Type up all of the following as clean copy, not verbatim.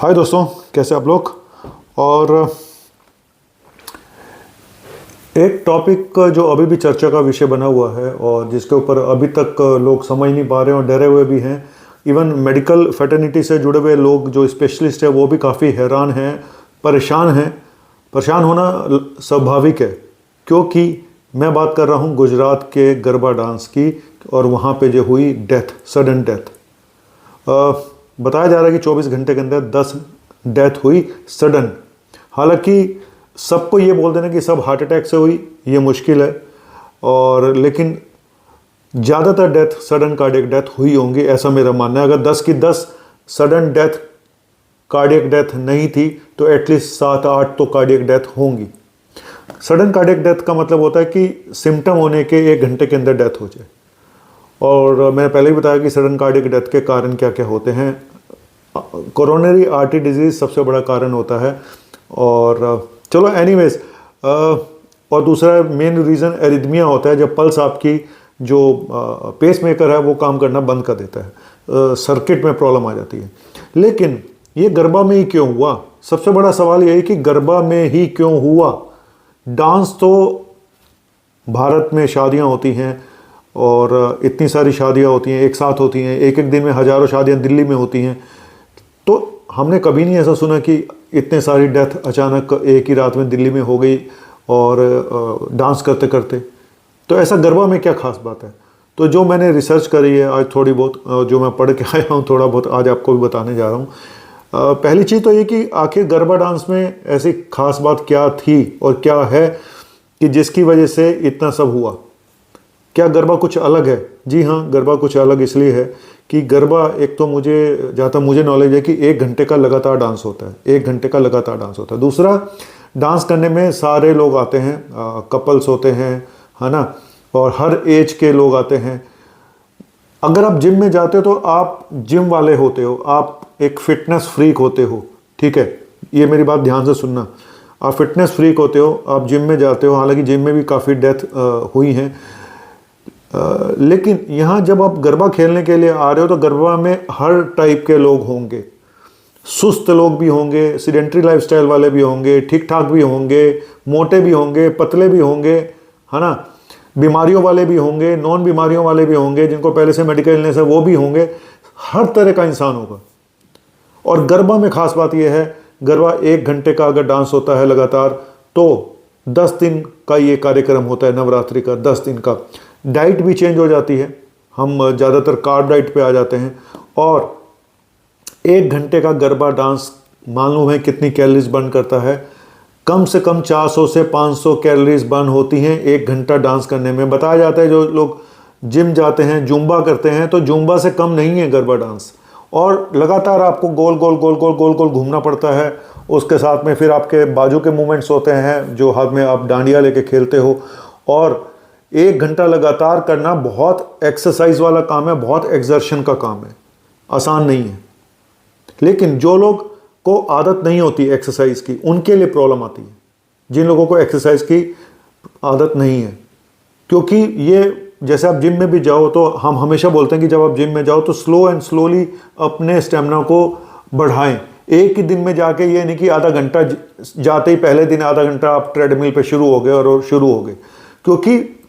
हाय दोस्तों, कैसे आप लोग। और एक टॉपिक जो अभी भी चर्चा का विषय बना हुआ है और जिसके ऊपर अभी तक लोग समझ नहीं पा रहे हैं और डरे हुए भी हैं। इवन मेडिकल फैटर्निटी से जुड़े हुए लोग जो स्पेशलिस्ट है वो भी काफ़ी हैरान हैं, परेशान हैं। परेशान होना स्वाभाविक है, क्योंकि मैं बात कर रहा हूँ गुजरात के गरबा डांस की और वहाँ पे जो हुई डेथ, सडन डेथ। बताया जा रहा है कि 24 घंटे के अंदर 10 डेथ हुई सडन। हालांकि सबको ये बोल देना कि सब हार्ट अटैक से हुई, ये मुश्किल है। और लेकिन ज़्यादातर डेथ सडन कार्डियक डेथ हुई होंगी, ऐसा मेरा मानना है। अगर 10 की 10 सडन डेथ कार्डियक डेथ नहीं थी तो एटलीस्ट 7-8 तो कार्डियक डेथ होंगी। सडन कार्डियक डेथ का मतलब होता है कि सिम्टम होने के 1 घंटे के अंदर डेथ हो जाए। और मैंने पहले ही बताया कि सडन कार्डियक डेथ के कारण क्या क्या होते हैं। कोरोनरी आर्टरी डिजीज़ सबसे बड़ा कारण होता है। और चलो एनीवेज, और दूसरा मेन रीज़न एरिथमिया होता है, जब पल्स आपकी जो पेस मेकर है वो काम करना बंद कर देता है, सर्किट में प्रॉब्लम आ जाती है। लेकिन ये गरबा में ही क्यों हुआ? सबसे बड़ा सवाल यही कि गरबा में ही क्यों हुआ। डांस तो भारत में शादियां होती हैं और इतनी सारी शादियां होती हैं, एक साथ होती हैं, एक एक दिन में हज़ारों शादियां दिल्ली में होती हैं। तो हमने कभी नहीं ऐसा सुना कि इतने सारी डेथ अचानक एक ही रात में दिल्ली में हो गई और डांस करते करते। तो ऐसा गरबा में क्या खास बात है? तो जो मैंने रिसर्च करी है आज थोड़ी बहुत, जो मैं पढ़ के आया हूँ थोड़ा बहुत, आज आपको भी बताने जा रहा हूँ। पहली चीज़ तो ये कि आखिर गरबा डांस में ऐसी खास बात क्या थी और क्या है कि जिसकी वजह से इतना सब हुआ। क्या गरबा कुछ अलग है? जी हाँ, गरबा कुछ अलग इसलिए है कि गरबा, एक तो मुझे जहाँ तक मुझे नॉलेज है कि 1 घंटे का लगातार डांस होता है, 1 घंटे का लगातार डांस होता है। दूसरा, डांस करने में सारे लोग आते हैं, कपल्स होते हैं, है ना, और हर एज के लोग आते हैं। अगर आप जिम में जाते हो तो आप जिम वाले होते हो, आप एक फिटनेस फ्रीक होते हो, ठीक है, ये मेरी बात ध्यान से सुनना। आप फिटनेस फ्रीक होते हो, आप जिम में जाते हो। हालांकि जिम में भी काफ़ी डेथ हुई हैं, लेकिन यहाँ जब आप गरबा खेलने के लिए आ रहे हो तो गरबा में हर टाइप के लोग होंगे। सुस्त लोग भी होंगे, सीडेंट्री लाइफस्टाइल वाले भी होंगे, ठीक ठाक भी होंगे, मोटे भी होंगे, पतले भी होंगे, है ना, बीमारियों वाले भी होंगे, नॉन बीमारियों वाले भी होंगे, जिनको पहले से मेडिकल इलनेस है वो भी होंगे। हर तरह का इंसान होगा। और गरबा में खास बात यह है, गरबा 1 घंटे का अगर डांस होता है लगातार तो 10 दिन का ये कार्यक्रम होता है, नवरात्रि का 10 दिन का। डाइट भी चेंज हो जाती है, हम ज़्यादातर कार्ब डाइट पे आ जाते हैं। और 1 घंटे का गरबा डांस मालूम है कितनी कैलोरीज बर्न करता है? कम से कम 400 से 500 कैलोरीज बर्न होती हैं 1 घंटा डांस करने में। बताया जाता है जो लोग जिम जाते हैं, जुम्बा करते हैं, तो जुम्बा से कम नहीं है गरबा डांस। और लगातार आपको गोल गोल गोल गोल गोल गोल घूमना पड़ता है। उसके साथ में फिर आपके बाजू के मूवमेंट्स होते हैं जो हाथ में आप डांडिया लेके खेलते हो। और 1 घंटा लगातार करना बहुत एक्सरसाइज वाला काम है, बहुत एक्सर्शन का काम है, आसान नहीं है। लेकिन जो लोग को आदत नहीं होती एक्सरसाइज की, उनके लिए प्रॉब्लम आती है। जिन लोगों को एक्सरसाइज की आदत नहीं है, क्योंकि ये जैसे आप जिम में भी जाओ तो हम हमेशा बोलते हैं कि जब आप जिम में जाओ तो स्लो एंड स्लोली अपने स्टेमिना को बढ़ाएं। एक ही दिन में जाके ये नहीं कि आधा घंटा जाते ही पहले दिन आधा घंटा आप ट्रेडमिल पे शुरू हो गए और शुरू हो गए। क्योंकि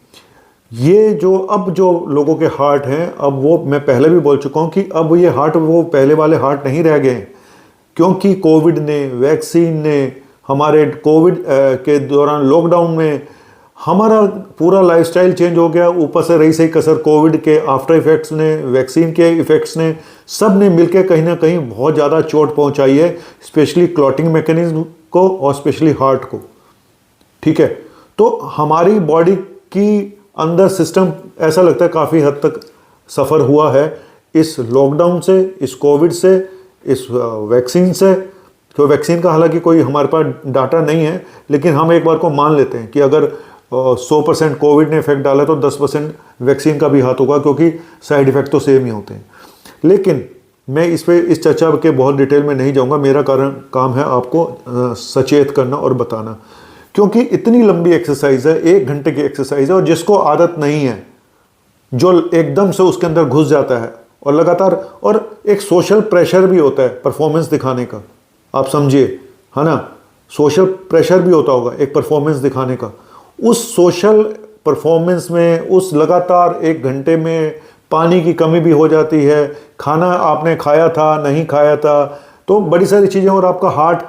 ये जो लोगों के हार्ट हैं, अब वो मैं पहले भी बोल चुका हूँ कि अब ये हार्ट वो पहले वाले हार्ट नहीं रह गए हैं। क्योंकि कोविड ने, वैक्सीन ने, हमारे कोविड के दौरान लॉकडाउन में हमारा पूरा लाइफस्टाइल चेंज हो गया। ऊपर से रही सही कसर कोविड के आफ्टर इफेक्ट्स ने, वैक्सीन के इफेक्ट्स ने, सब ने मिलकर कहीं ना कहीं बहुत ज़्यादा चोट पहुंचाई है, स्पेशली क्लॉटिंग मैकेनिज्म को और स्पेशली हार्ट को, ठीक है। तो हमारी बॉडी की अंदर सिस्टम ऐसा लगता है काफ़ी हद तक सफ़र हुआ है इस लॉकडाउन से, इस कोविड से, इस वैक्सीन से। तो वैक्सीन का हालांकि कोई हमारे पास डाटा नहीं है, लेकिन हम एक बार को मान लेते हैं कि अगर 100% कोविड ने इफेक्ट डाला तो 10% वैक्सीन का भी हाथ होगा, क्योंकि साइड इफेक्ट तो सेम ही होते हैं। लेकिन मैं इस चर्चा के बहुत डिटेल में नहीं जाऊंगा। मेरा काम है आपको सचेत करना और बताना, क्योंकि इतनी लंबी एक्सरसाइज है, 1 घंटे की एक्सरसाइज है, और जिसको आदत नहीं है, जो एकदम से उसके अंदर घुस जाता है और लगातार, और एक सोशल प्रेशर भी होता है परफॉर्मेंस दिखाने का, आप समझिए, है ना। सोशल प्रेशर भी होता होगा एक परफॉर्मेंस दिखाने का। उस सोशल परफॉर्मेंस में, उस लगातार 1 घंटे में पानी की कमी भी हो जाती है, खाना आपने खाया था नहीं खाया था, तो बड़ी सारी चीज़ें। और आपका हार्ट,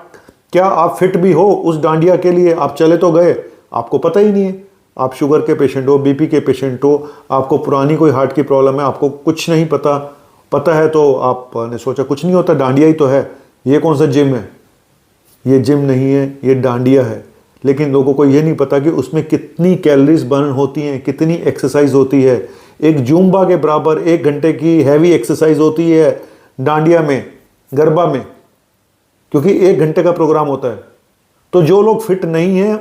क्या आप फिट भी हो उस डांडिया के लिए? आप चले तो गए, आपको पता ही नहीं है। आप शुगर के पेशेंट हो, बीपी के पेशेंट हो, आपको पुरानी कोई हार्ट की प्रॉब्लम है, आपको कुछ नहीं पता। पता है तो आपने सोचा कुछ नहीं होता, डांडिया ही तो है, ये कौन सा जिम है? ये जिम नहीं है, ये डांडिया है। लेकिन लोगों को ये नहीं पता कि उसमें कितनी कैलोरीज बर्न होती हैं, कितनी एक्सरसाइज होती है। एक जूम्बा के बराबर 1 घंटे की हैवी एक्सरसाइज होती है डांडिया में, गरबा में, क्योंकि 1 घंटे का प्रोग्राम होता है। तो जो लोग फिट नहीं हैं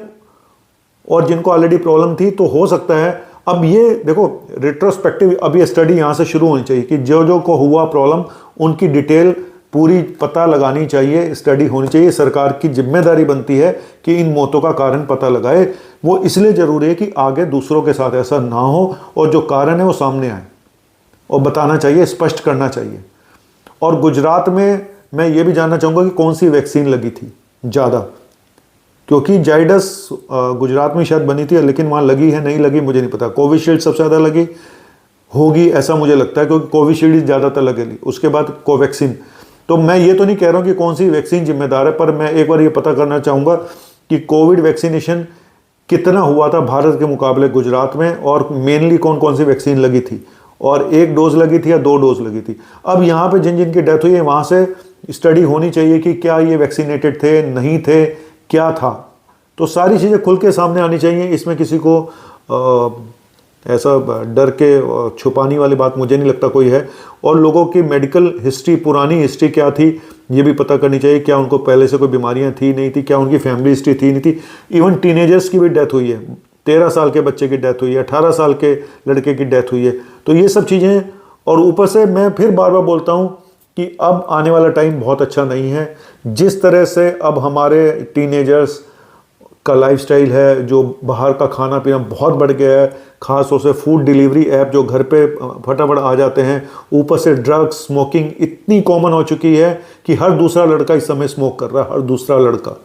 और जिनको ऑलरेडी प्रॉब्लम थी, तो हो सकता है अब ये देखो रिट्रोस्पेक्टिव, अब ये स्टडी यहाँ से शुरू होनी चाहिए कि जो जो को हुआ प्रॉब्लम उनकी डिटेल पूरी पता लगानी चाहिए, स्टडी होनी चाहिए। सरकार की जिम्मेदारी बनती है कि इन मौतों का कारण पता लगाए। वो इसलिए ज़रूरी है कि आगे दूसरों के साथ ऐसा ना हो, और जो कारण है वो सामने आए और बताना चाहिए, स्पष्ट करना चाहिए। और गुजरात में मैं ये भी जानना चाहूँगा कि कौन सी वैक्सीन लगी थी ज़्यादा, क्योंकि जाइडस गुजरात में शायद बनी थी, लेकिन वहाँ लगी है नहीं लगी मुझे नहीं पता। कोविशील्ड सबसे ज़्यादा लगी होगी ऐसा मुझे लगता है, क्योंकि कोविशील्ड ज़्यादातर लगेगी, उसके बाद कोवैक्सीन। तो मैं ये तो नहीं कह रहा हूँ कि कौन सी वैक्सीन जिम्मेदार है, पर मैं एक बार ये पता करना चाहूँगा कि कोविड वैक्सीनेशन कितना हुआ था भारत के मुकाबले गुजरात में, और मेनली कौन कौन सी वैक्सीन लगी थी, और 1 डोज लगी थी या 2 डोज लगी थी। अब यहाँ पे जिन जिन की डेथ हुई है वहाँ से स्टडी होनी चाहिए कि क्या ये वैक्सीनेटेड थे, नहीं थे, क्या था। तो सारी चीज़ें खुल के सामने आनी चाहिए। इसमें किसी को ऐसा डर के छुपाने वाली बात मुझे नहीं लगता कोई है। और लोगों की मेडिकल हिस्ट्री, पुरानी हिस्ट्री क्या थी ये भी पता करनी चाहिए। क्या उनको पहले से कोई बीमारियां थी नहीं थी, क्या उनकी फैमिली हिस्ट्री थी नहीं थी। इवन टीनेजर्स की भी डेथ हुई है, 13 साल के बच्चे की डेथ हुई है, 18 साल के लड़के की डेथ हुई है। तो ये सब चीज़ें, और ऊपर से मैं फिर बार बार बोलता हूँ कि अब आने वाला टाइम बहुत अच्छा नहीं है। जिस तरह से अब हमारे टीनेजर्स का लाइफस्टाइल है, जो बाहर का खाना पीना बहुत बढ़ गया है, खास तौर से फूड डिलीवरी ऐप जो घर पे फटाफट आ जाते हैं, ऊपर से ड्रग्स, स्मोकिंग इतनी कॉमन हो चुकी है कि हर दूसरा लड़का इस समय स्मोक कर रहा है। हर दूसरा लड़का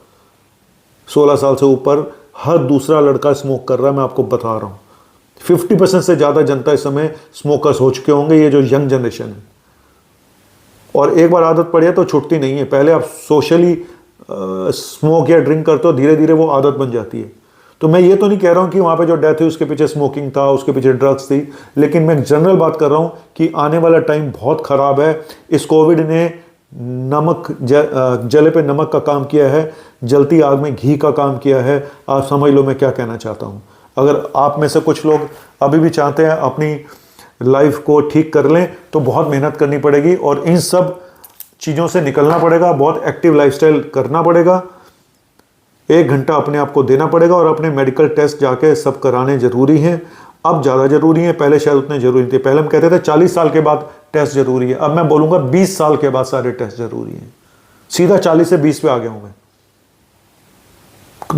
16 साल से ऊपर हर दूसरा लड़का स्मोक कर रहा है। मैं आपको बता रहा हूँ 50% से ज़्यादा जनता इस समय स्मोकर्स हो चुके होंगे, ये जो यंग जनरेशन है। और एक बार आदत पड़ी है तो छूटती नहीं है। पहले आप सोशली स्मोक या ड्रिंक करते हो, धीरे धीरे वो आदत बन जाती है। तो मैं ये तो नहीं कह रहा हूँ कि वहाँ पे जो डेथ हुई उसके पीछे स्मोकिंग था, उसके पीछे ड्रग्स थी, लेकिन मैं जनरल बात कर रहा हूँ कि आने वाला टाइम बहुत ख़राब है। इस कोविड ने नमक जले पे नमक का काम किया है, जलती आग में घी का काम किया है। आप समझ लो मैं क्या कहना चाहता हूँ। अगर आप में से कुछ लोग अभी भी चाहते हैं अपनी लाइफ को ठीक कर लें तो बहुत मेहनत करनी पड़ेगी और इन सब चीज़ों से निकलना पड़ेगा। बहुत एक्टिव लाइफस्टाइल करना पड़ेगा, 1 घंटा अपने आप को देना पड़ेगा और अपने मेडिकल टेस्ट जाके सब कराने ज़रूरी हैं। अब ज़्यादा ज़रूरी है, पहले शायद उतने ज़रूरी थे। पहले हम कहते थे 40 साल के बाद टेस्ट ज़रूरी है, अब मैं बोलूँगा 20 साल के बाद सारे टेस्ट ज़रूरी हैं। सीधा 40 से 20 पे आ गया हूँ मैं।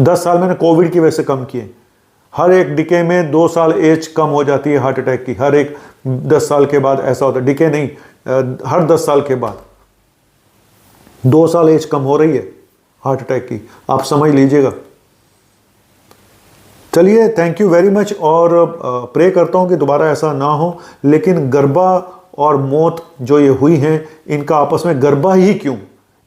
10 साल मैंने कोविड की वजह से कम किए। हर एक डिके में 2 साल एज कम हो जाती है हार्ट अटैक की। हर एक 10 साल के बाद ऐसा होता है, डिके नहीं, हर 10 साल के बाद 2 साल एज कम हो रही है हार्ट अटैक की। आप समझ लीजिएगा। चलिए, थैंक यू वेरी मच। और प्रे करता हूँ कि दोबारा ऐसा ना हो। लेकिन गरबा और मौत जो ये हुई हैं, इनका आपस में गरबा ही क्यों,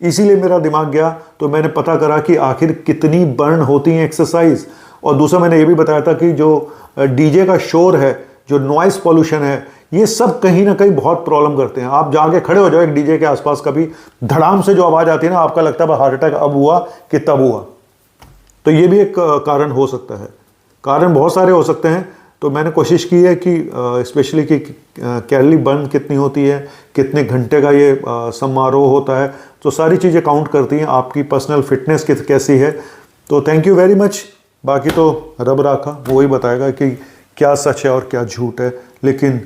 इसीलिए मेरा दिमाग गया। तो मैंने पता करा कि आखिर कितनी बर्न होती हैं एक्सरसाइज। और दूसरा मैंने ये भी बताया था कि जो डीजे का शोर है, जो नॉइस पॉल्यूशन है, ये सब कहीं ना कहीं बहुत प्रॉब्लम करते हैं। आप जाके खड़े हो जाओ एक डीजे के आसपास, कभी धड़ाम से जो आवाज़ आती है ना, आपका लगता है हार्ट अटैक अब हुआ कि तब हुआ। तो ये भी एक कारण हो सकता है। कारण बहुत सारे हो सकते हैं। तो मैंने कोशिश की है कि स्पेशली कि कैलोरी बर्न कितनी होती है, कितने घंटे का ये समारोह होता है, तो सारी चीज़ें काउंट करती हैं। आपकी पर्सनल फिटनेस कैसी है। तो थैंक यू वेरी मच। बाकी तो रब राखा वो ही बताएगा कि क्या सच है और क्या झूठ है। लेकिन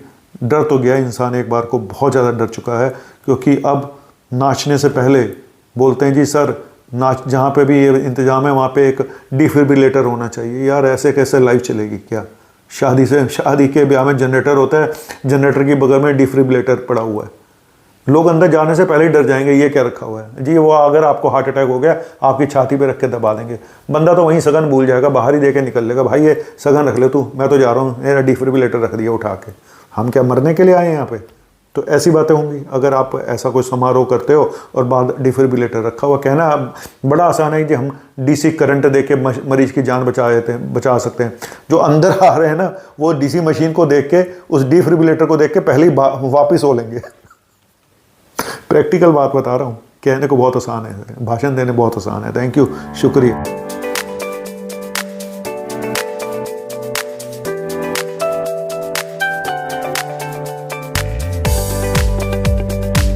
डर तो गया इंसान, एक बार को बहुत ज़्यादा डर चुका है। क्योंकि अब नाचने से पहले बोलते हैं जी सर, नाच जहाँ पे भी ये इंतज़ाम है वहाँ पे एक डिफिब्रिलेटर होना चाहिए। यार ऐसे कैसे लाइफ चलेगी क्या? शादी के ब्याह में जनरेटर होता है, जनरेटर की बगल में डिफिब्रिलेटर पड़ा हुआ है। लोग अंदर जाने से पहले ही डर जाएंगे, ये क्या रखा हुआ है जी। वो अगर आपको हार्ट अटैक हो गया, आपकी छाती पे रख के दबा देंगे, बंदा तो वहीं सगन भूल जाएगा, बाहर ही दे के निकल लेगा, भाई ये सगन रख ले तू, मैं तो जा रहा हूँ, मेरा डिफिब्रिलेटर रख दिया उठा के। हम क्या मरने के लिए आए हैं यहाँ पे? तो ऐसी बातें होंगी अगर आप ऐसा कोई समारोह करते हो और बाद डिफिब्रिलेटर रखा हुआ। कहना बड़ा आसान है कि हम डीसी करंट दे के मरीज की जान बचा सकते हैं। जो अंदर आ रहे हैं ना, वो डीसी मशीन को देख के, उस डिफिब्रिलेटर को देख के पहले ही वापिस हो लेंगे। प्रैक्टिकल बात बता रहा हूँ, कहने को बहुत आसान है, भाषण देने बहुत आसान है। थैंक यू, शुक्रिया।